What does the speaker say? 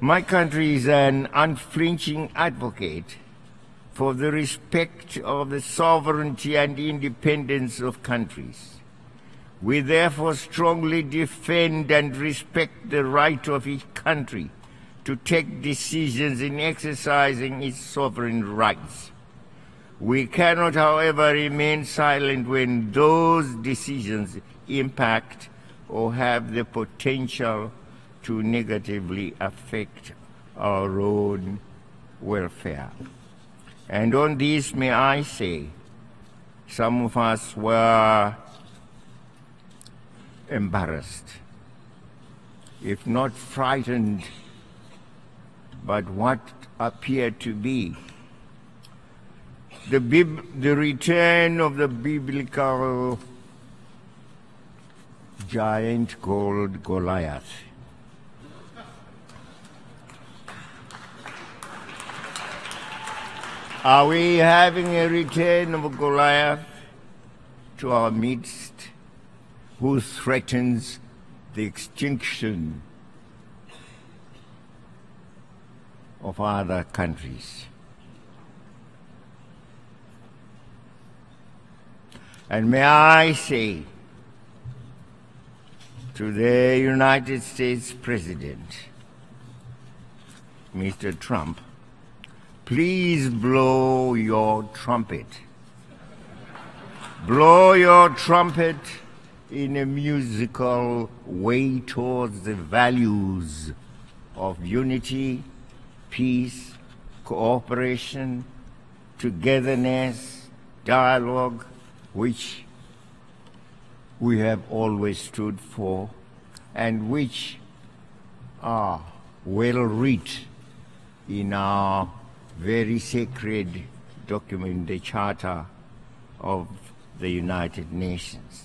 My country is an unflinching advocate for the respect of the sovereignty and independence of countries. We therefore strongly defend and respect the right of each country to take decisions in exercising its sovereign rights. We cannot, however, remain silent when those decisions impact or have the potential to negatively affect our own welfare. And on this, may I say, some of us were embarrassed, if not frightened, but what appeared to be the return of the biblical giant called Goliath. Are we having a return of Goliath to our midst, who threatens the extinction of other countries? And may I say to the United States President, Mr. Trump, please blow your trumpet. Blow your trumpet in a musical way towards the values of unity, peace, cooperation, togetherness, dialogue, which we have always stood for and which are well written in our very sacred document, the Charter of the United Nations.